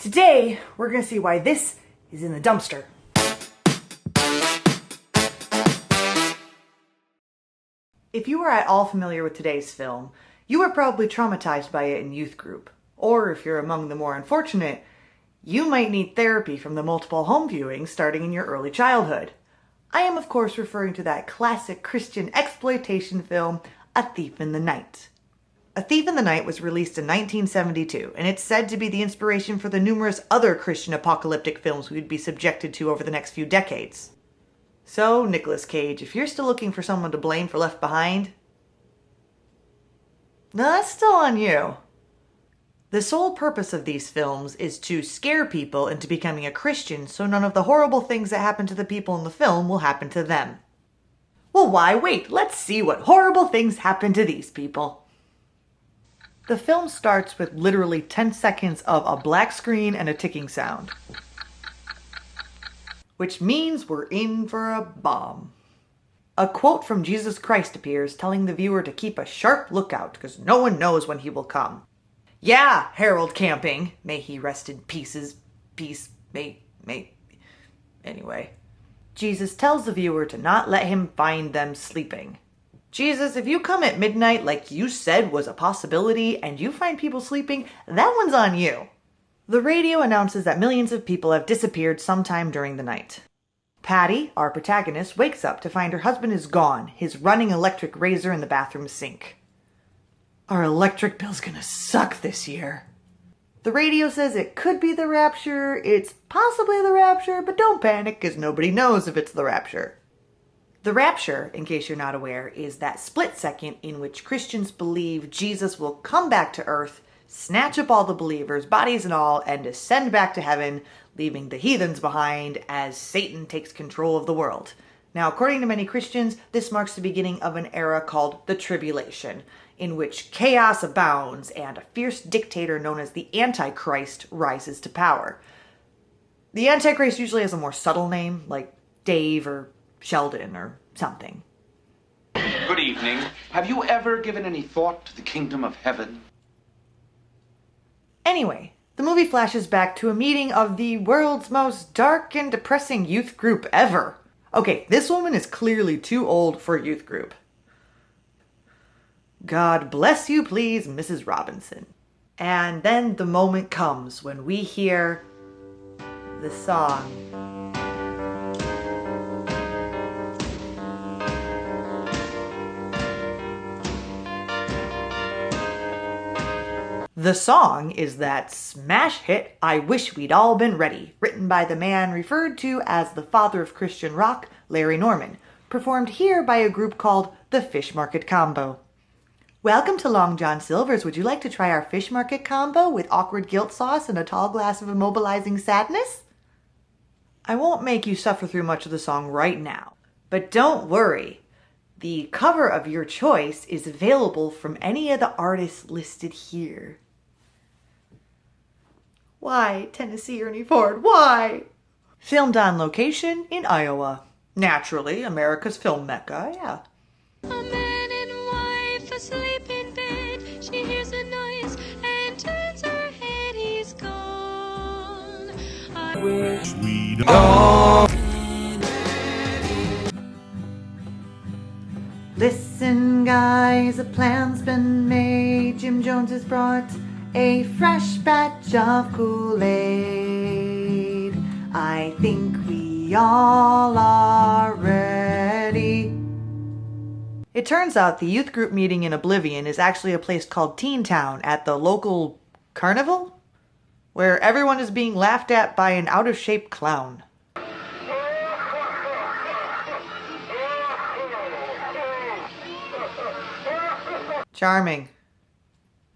Today, we're going to see why this is in the dumpster. If you are at all familiar with today's film, you were probably traumatized by it in youth group. Or if you're among the more unfortunate, you might need therapy from the multiple home viewings starting in your early childhood. I am of course referring to that classic Christian exploitation film, A Thief in the Night. A Thief in the Night was released in 1972, and it's said to be the inspiration for the numerous other Christian apocalyptic films we would be subjected to over the next few decades. So, Nicolas Cage, if you're still looking for someone to blame for Left Behind, no, that's still on you. The sole purpose of these films is to scare people into becoming a Christian so none of the horrible things that happen to the people in the film will happen to them. Well, why wait? Let's see what horrible things happen to these people. The film starts with literally 10 seconds of a black screen and a ticking sound. Which means we're in for a bomb. A quote from Jesus Christ appears telling the viewer to keep a sharp lookout because no one knows when he will come. Yeah, Harold Camping. May he rest in Anyway. Jesus tells the viewer to not let him find them sleeping. Jesus, if you come at midnight like you said was a possibility and you find people sleeping, that one's on you. The radio announces that millions of people have disappeared sometime during the night. Patty, our protagonist, wakes up to find her husband is gone, his running electric razor in the bathroom sink. Our electric bill's gonna suck this year. The radio says it could be the rapture, it's possibly the rapture, but don't panic because nobody knows if it's the rapture. The rapture, in case you're not aware, is that split second in which Christians believe Jesus will come back to earth, snatch up all the believers, bodies and all, and ascend back to heaven, leaving the heathens behind as Satan takes control of the world. Now, according to many Christians, this marks the beginning of an era called the Tribulation, in which chaos abounds and a fierce dictator known as the Antichrist rises to power. The Antichrist usually has a more subtle name, like Dave or Sheldon or something. Good evening. Have you ever given any thought to the kingdom of heaven? Anyway, the movie flashes back to a meeting of the world's most dark and depressing youth group ever. Okay, this woman is clearly too old for a youth group. God bless you, please, Mrs. Robinson. And then the moment comes when we hear the song. The song is that smash hit, I Wish We'd All Been Ready, written by the man referred to as the father of Christian rock, Larry Norman, performed here by a group called the Fish Market Combo. Welcome to Long John Silver's. Would you like to try our Fish Market Combo with awkward guilt sauce and a tall glass of immobilizing sadness? I won't make you suffer through much of the song right now, but don't worry. The cover of your choice is available from any of the artists listed here. Why, Tennessee Ernie Ford, why? Filmed on location in Iowa. Naturally, America's film mecca, yeah. A man and wife asleep in bed. She hears a noise and turns her head. He's gone. I wish we'd all been ready. Listen, guys, a plan's been made. Jim Jones has brought a fresh batch of Kool-Aid. I think we all are ready. It turns out the youth group meeting in Oblivion is actually a place called Teen Town at the local carnival, where everyone is being laughed at by an out-of-shape clown. Charming.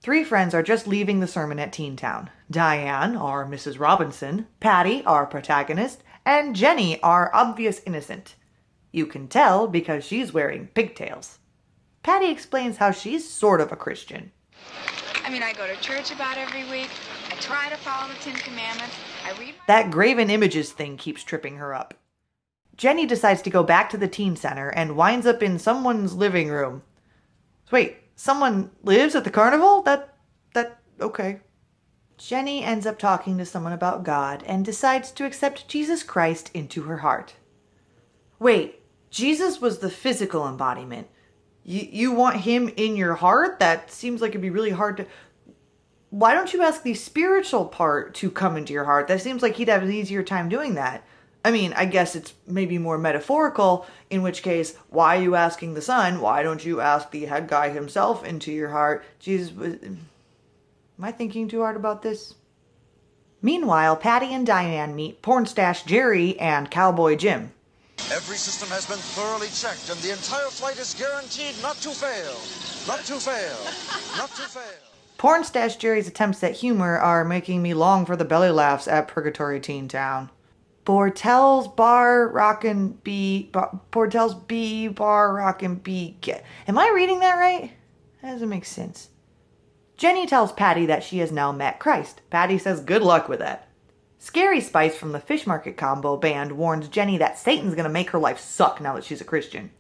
Three friends are just leaving the sermon at Teen Town. Diane, our Mrs. Robinson, Patty, our protagonist, and Jenny, our obvious innocent. You can tell because she's wearing pigtails. Patty explains how she's sort of a Christian. I go to church about every week. I try to follow the 10 Commandments. I read That graven images thing keeps tripping her up. Jenny decides to go back to the teen center and winds up in someone's living room. Wait, someone lives at the carnival? Okay. Jenny ends up talking to someone about God and decides to accept Jesus Christ into her heart. Wait, Jesus was the physical embodiment. You want him in your heart? That seems like it'd be really hard to... Why don't you ask the spiritual part to come into your heart? That seems like he'd have an easier time doing that. I mean, I guess it's maybe more metaphorical, in which case, why are you asking the son? Why don't you ask the head guy himself into your heart? Jesus was... Am I thinking too hard about this? Meanwhile, Patty and Diane meet porn stash Jerry and cowboy Jim. Every system has been thoroughly checked, and the entire flight is guaranteed not to fail. Not to fail. Not to fail. Porn stash Jerry's attempts at humor are making me long for the belly laughs at Purgatory Teen Town. Bortels Bar Rockin' B... Bortels B Bar Rockin' B... Am I reading that right? That doesn't make sense. Jenny tells Patty that she has now met Christ. Patty says good luck with that. Scary Spice from the Fish Market Combo band warns Jenny that Satan's gonna make her life suck now that she's a Christian.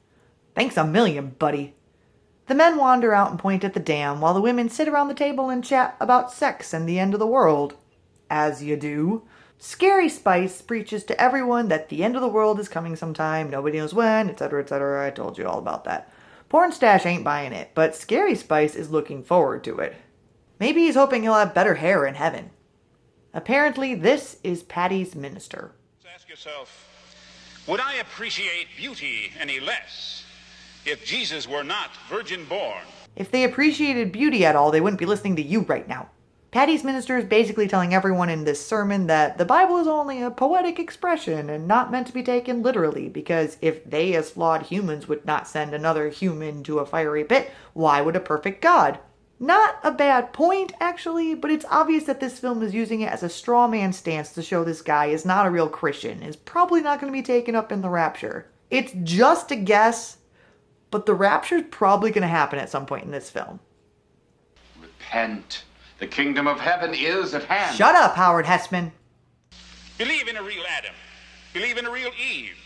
Thanks a million, buddy. The men wander out and point at the dam while the women sit around the table and chat about sex and the end of the world. As you do. Scary Spice preaches to everyone that the end of the world is coming sometime, nobody knows when, etc., etc. I told you all about that. Porn stash ain't buying it, but Scary Spice is looking forward to it. Maybe he's hoping he'll have better hair in heaven. Apparently, this is Patty's minister. Ask yourself, would I appreciate beauty any less if Jesus were not virgin born? If they appreciated beauty at all, they wouldn't be listening to you right now. Patty's minister is basically telling everyone in this sermon that the Bible is only a poetic expression and not meant to be taken literally, because if they as flawed humans would not send another human to a fiery pit, why would a perfect God? Not a bad point, actually, but it's obvious that this film is using it as a straw man stance to show this guy is not a real Christian, is probably not going to be taken up in the rapture. It's just a guess, but the rapture is probably going to happen at some point in this film. Repent. The kingdom of heaven is at hand. Shut up, Howard Hessman. Believe in a real Adam. Believe in a real Eve.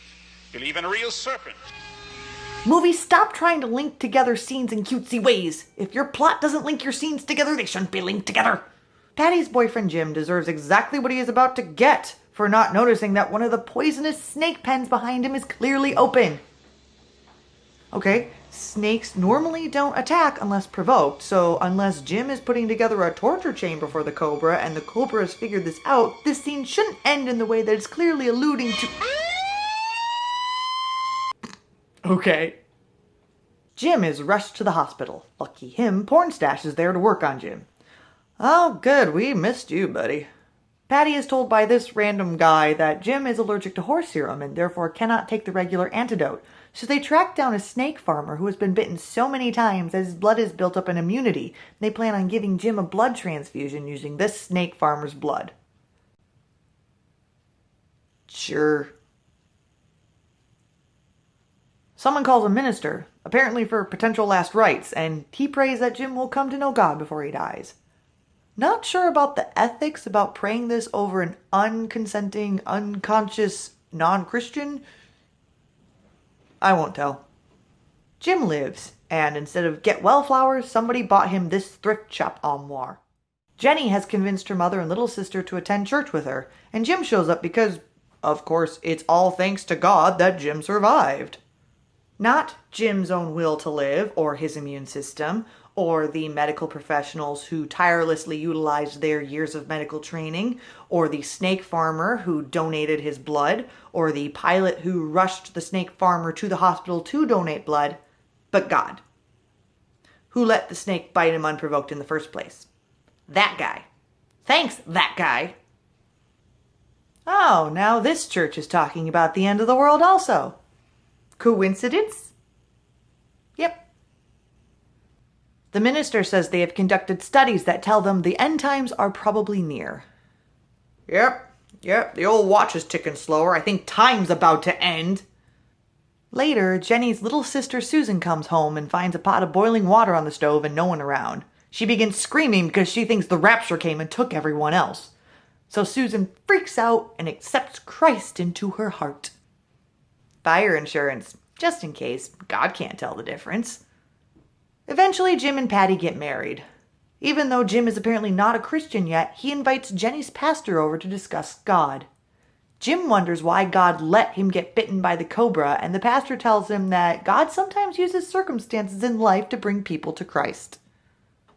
Believe in a real serpent. Movies, stop trying to link together scenes in cutesy ways. If your plot doesn't link your scenes together, they shouldn't be linked together. Patty's boyfriend Jim deserves exactly what he is about to get for not noticing that one of the poisonous snake pens behind him is clearly open. Okay, snakes normally don't attack unless provoked, so unless Jim is putting together a torture chamber for the cobra and the cobra has figured this out, this scene shouldn't end in the way that it's clearly alluding to... Okay. Jim is rushed to the hospital. Lucky him, Pornstash is there to work on Jim. Oh, good, we missed you, buddy. Patty is told by this random guy that Jim is allergic to horse serum and therefore cannot take the regular antidote. So they track down a snake farmer who has been bitten so many times that his blood has built up an immunity. They plan on giving Jim a blood transfusion using this snake farmer's blood. Sure. Someone calls a minister, apparently for potential last rites, and he prays that Jim will come to know God before he dies. Not sure about the ethics about praying this over an unconsenting, unconscious non-Christian. I won't tell. Jim lives, and instead of get well flowers, somebody bought him this thrift shop armoire. Jenny has convinced her mother and little sister to attend church with her, and Jim shows up because, of course, it's all thanks to God that Jim survived. Not Jim's own will to live, or his immune system, or the medical professionals who tirelessly utilized their years of medical training, or the snake farmer who donated his blood, or the pilot who rushed the snake farmer to the hospital to donate blood, but God, who let the snake bite him unprovoked in the first place. That guy. Thanks, that guy. Oh, now this church is talking about the end of the world also. Coincidence? Yep. The minister says they have conducted studies that tell them the end times are probably near. Yep, the old watch is ticking slower. I think time's about to end. Later, Jenny's little sister Susan comes home and finds a pot of boiling water on the stove and no one around. She begins screaming because she thinks the rapture came and took everyone else. So Susan freaks out and accepts Christ into her heart. Fire insurance, just in case. God can't tell the difference. Eventually, Jim and Patty get married. Even though Jim is apparently not a Christian yet, he invites Jenny's pastor over to discuss God. Jim wonders why God let him get bitten by the cobra, and the pastor tells him that God sometimes uses circumstances in life to bring people to Christ.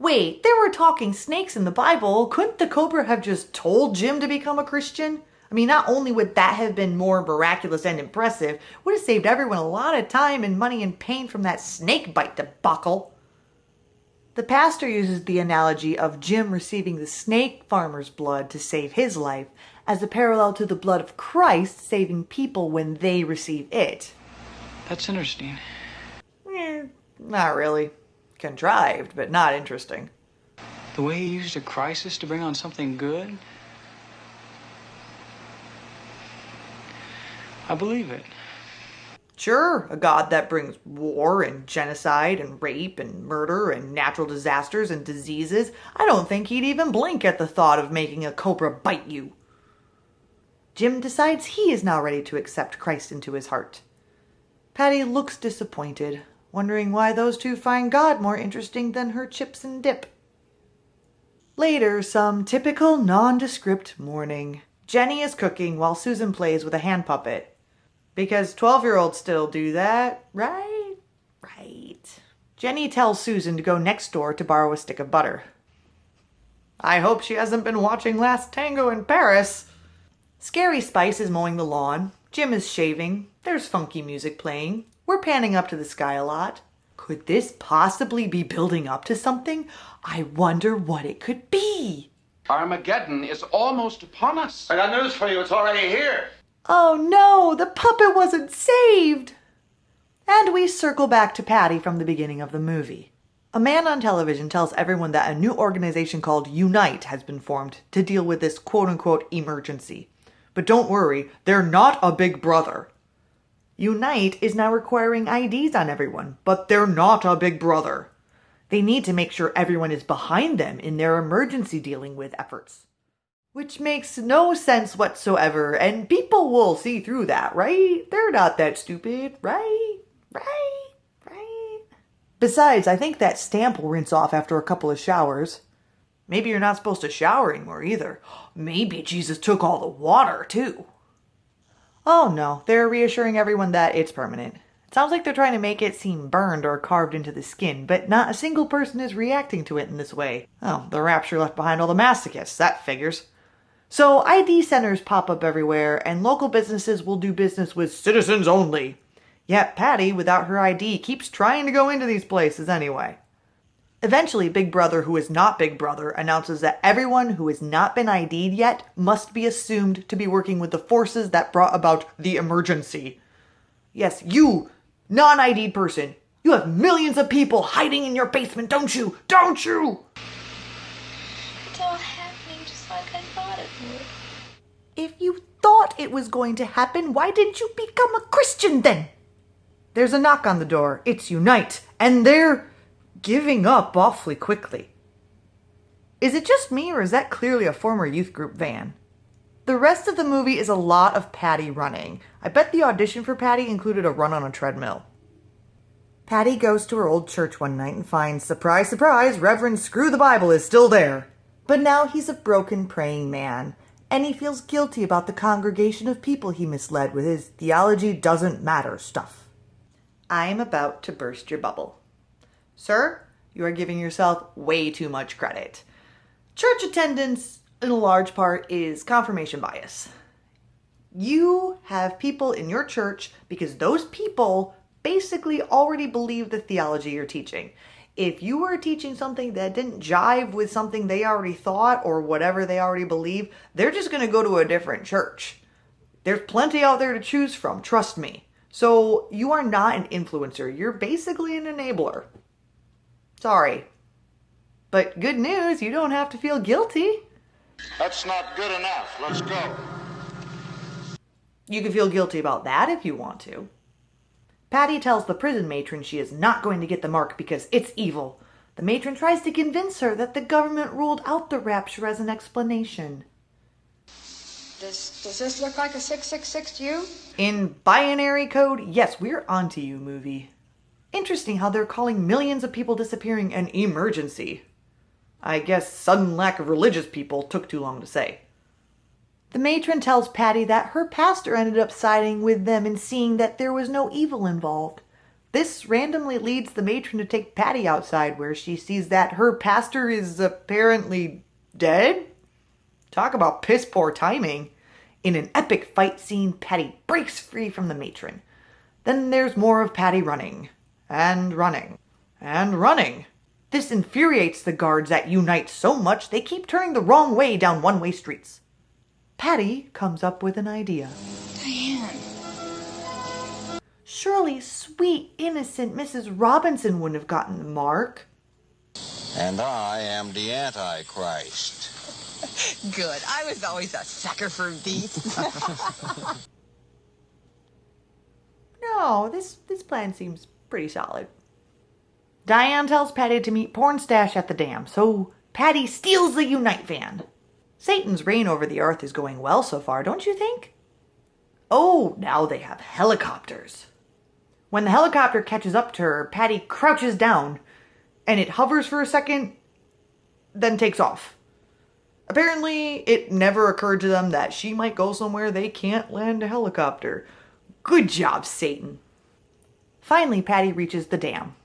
Wait, there were talking snakes in the Bible. Couldn't the cobra have just told Jim to become a Christian? I mean, not only would that have been more miraculous and impressive, would have saved everyone a lot of time and money and pain from that snake bite debacle. The pastor uses the analogy of Jim receiving the snake farmer's blood to save his life as a parallel to the blood of Christ saving people when they receive it. That's interesting. Not really. Contrived, but not interesting. The way he used a crisis to bring on something good? I believe it. Sure, a God that brings war and genocide and rape and murder and natural disasters and diseases. I don't think he'd even blink at the thought of making a cobra bite you. Jim decides he is now ready to accept Christ into his heart. Patty looks disappointed, wondering why those two find God more interesting than her chips and dip. Later, some typical nondescript morning. Jenny is cooking while Susan plays with a hand puppet. Because 12-year-olds still do that, right? Right. Jenny tells Susan to go next door to borrow a stick of butter. I hope she hasn't been watching Last Tango in Paris. Scary Spice is mowing the lawn. Jim is shaving. There's funky music playing. We're panning up to the sky a lot. Could this possibly be building up to something? I wonder what it could be. Armageddon is almost upon us. I got news for you. It's already here. Oh no, the puppet wasn't saved! And we circle back to Patty from the beginning of the movie. A man on television tells everyone that a new organization called Unite has been formed to deal with this quote-unquote emergency. But don't worry, they're not a big brother. Unite is now requiring IDs on everyone, but they're not a big brother. They need to make sure everyone is behind them in their emergency dealing with efforts. Which makes no sense whatsoever, and people will see through that, right? They're not that stupid, right? Right? Besides, I think that stamp will rinse off after a couple of showers. Maybe you're not supposed to shower anymore either. Maybe Jesus took all the water, too. Oh no, they're reassuring everyone that it's permanent. It sounds like they're trying to make it seem burned or carved into the skin, but not a single person is reacting to it in this way. Oh, the rapture left behind all the masochists, that figures. So ID centers pop up everywhere, and local businesses will do business with citizens only. Yet Patty, without her ID, keeps trying to go into these places anyway. Eventually, Big Brother, who is not Big Brother, announces that everyone who has not been ID'd yet must be assumed to be working with the forces that brought about the emergency. Yes, you, non-ID'd person, you have millions of people hiding in your basement, don't you? Don't you? It's all happening just like I thought it would. If you thought it was going to happen, why didn't you become a Christian then? There's a knock on the door. It's Unite, and they're giving up awfully quickly. Is it just me, or is that clearly a former youth group van? The rest of the movie is a lot of Patty running. I bet the audition for Patty included a run on a treadmill. Patty goes to her old church one night and finds, surprise, surprise, Reverend Screw the Bible is still there. But now he's a broken praying man, and he feels guilty about the congregation of people he misled with his theology doesn't matter stuff. I'm about to burst your bubble. Sir, you are giving yourself way too much credit. Church attendance, in a large part, is confirmation bias. You have people in your church because those people basically already believe the theology you're teaching. If you were teaching something that didn't jive with something they already thought or whatever they already believe, they're just going to go to a different church. There's plenty out there to choose from, trust me. So you are not an influencer. You're basically an enabler. Sorry. But good news, you don't have to feel guilty. That's not good enough. Let's go. You can feel guilty about that if you want to. Patty tells the prison matron she is not going to get the mark because it's evil. The matron tries to convince her that the government ruled out the rapture as an explanation. Does this look like a 666 to you? In binary code, yes, we're onto you, movie. Interesting how they're calling millions of people disappearing an emergency. I guess sudden lack of religious people took too long to say. The matron tells Patty that her pastor ended up siding with them and seeing that there was no evil involved. This randomly leads the matron to take Patty outside, where she sees that her pastor is apparently dead? Talk about piss poor timing. In an epic fight scene, Patty breaks free from the matron. Then there's more of Patty running, and running, and running. This infuriates the guards at Unite so much they keep turning the wrong way down one-way streets. Patty comes up with an idea. Diane. Surely sweet, innocent Mrs. Robinson wouldn't have gotten the mark. And I am the Antichrist. Good. I was always a sucker for beef. No, this plan seems pretty solid. Diane tells Patty to meet Pornstash at the dam, so Patty steals the Unite van. Satan's reign over the earth is going well so far, don't you think? Oh, now they have helicopters. When the helicopter catches up to her, Patty crouches down, and it hovers for a second, then takes off. Apparently, it never occurred to them that she might go somewhere they can't land a helicopter. Good job, Satan. Finally, Patty reaches the dam.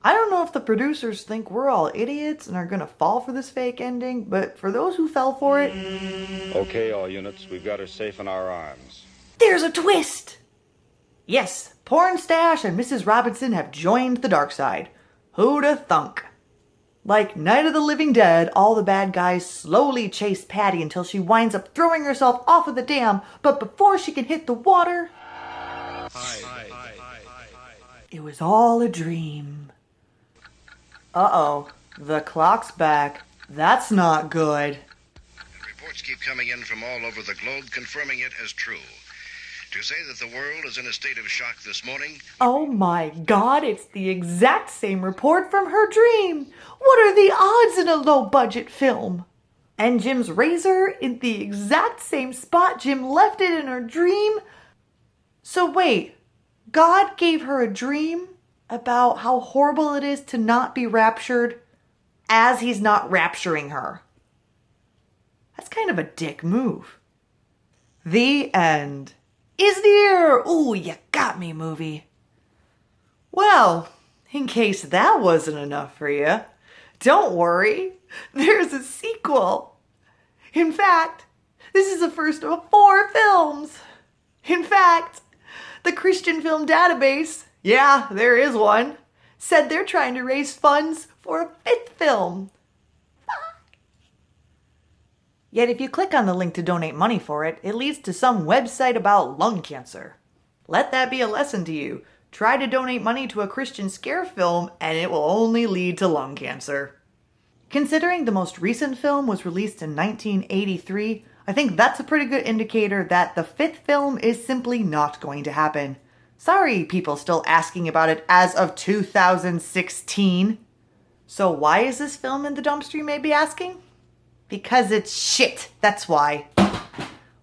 I don't know if the producers think we're all idiots and are gonna fall for this fake ending, but for those who fell for it... Okay, all units, we've got her safe in our arms. There's a twist! Yes, Pornstash and Mrs. Robinson have joined the dark side. Who'da thunk? Like Night of the Living Dead, all the bad guys slowly chase Patty until she winds up throwing herself off of the dam, but before she can hit the water... It was all a dream. Uh-oh, the clock's back. That's not good. Reports keep coming in from all over the globe confirming it as true. To say that the world is in a state of shock this morning... Oh my God, it's the exact same report from her dream. What are the odds in a low-budget film? And Jim's razor in the exact same spot Jim left it in her dream? So wait, God gave her a dream about how horrible it is to not be raptured as he's not rapturing her. That's kind of a dick move. The end. Is there? Ooh, you got me, movie. Well, in case that wasn't enough for you, don't worry, there's a sequel. In fact, this is the first of 4 films. In fact, the Christian Film Database, yeah, there is one, said they're trying to raise funds for a 5th film. Yet if you click on the link to donate money for it, it leads to some website about lung cancer. Let that be a lesson to you. Try to donate money to a Christian scare film and it will only lead to lung cancer. Considering the most recent film was released in 1983, I think that's a pretty good indicator that the 5th film is simply not going to happen. Sorry, people still asking about it as of 2016. So why is this film in the dumpster, you may be asking? Because it's shit, that's why.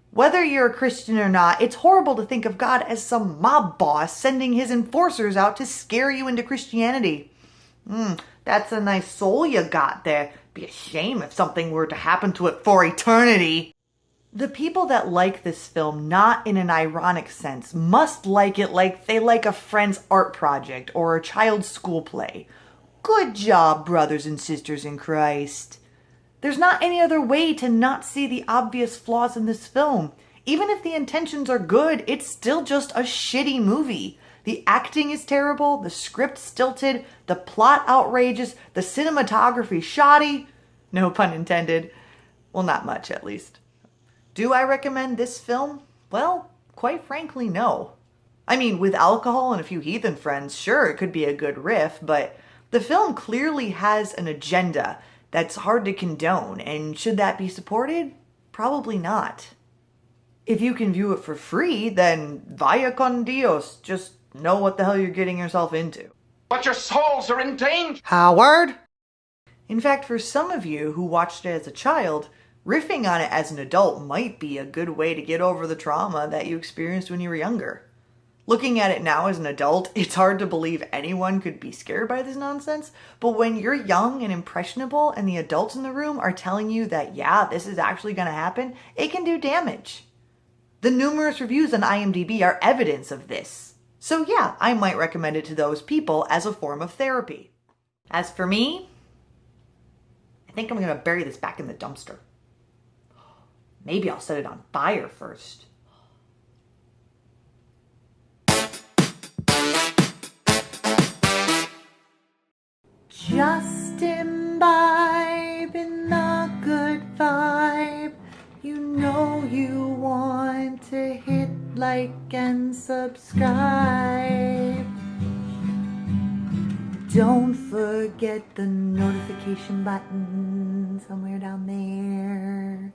Whether you're a Christian or not, it's horrible to think of God as some mob boss sending his enforcers out to scare you into Christianity. That's a nice soul you got there. Be a shame if something were to happen to it for eternity. The people that like this film, not in an ironic sense, must like it like they like a friend's art project or a child's school play. Good job, brothers and sisters in Christ. There's not any other way to not see the obvious flaws in this film. Even if the intentions are good, it's still just a shitty movie. The acting is terrible, the script stilted, the plot outrageous, the cinematography shoddy. No pun intended. Well, not much, at least. Do I recommend this film? Well, quite frankly, no. I mean, with alcohol and a few heathen friends, sure, it could be a good riff, but the film clearly has an agenda that's hard to condone, and should that be supported? Probably not. If you can view it for free, then vaya con Dios. Just know what the hell you're getting yourself into. But your souls are in danger! Howard? In fact, for some of you who watched it as a child, riffing on it as an adult might be a good way to get over the trauma that you experienced when you were younger. Looking at it now as an adult, it's hard to believe anyone could be scared by this nonsense. But when you're young and impressionable and the adults in the room are telling you that, yeah, this is actually going to happen, it can do damage. The numerous reviews on IMDb are evidence of this. So yeah, I might recommend it to those people as a form of therapy. As for me, I think I'm going to bury this back in the dumpster. Maybe I'll set it on fire first. Just imbibe in the good vibe. You know you want to hit like and subscribe. Don't forget the notification button somewhere down there.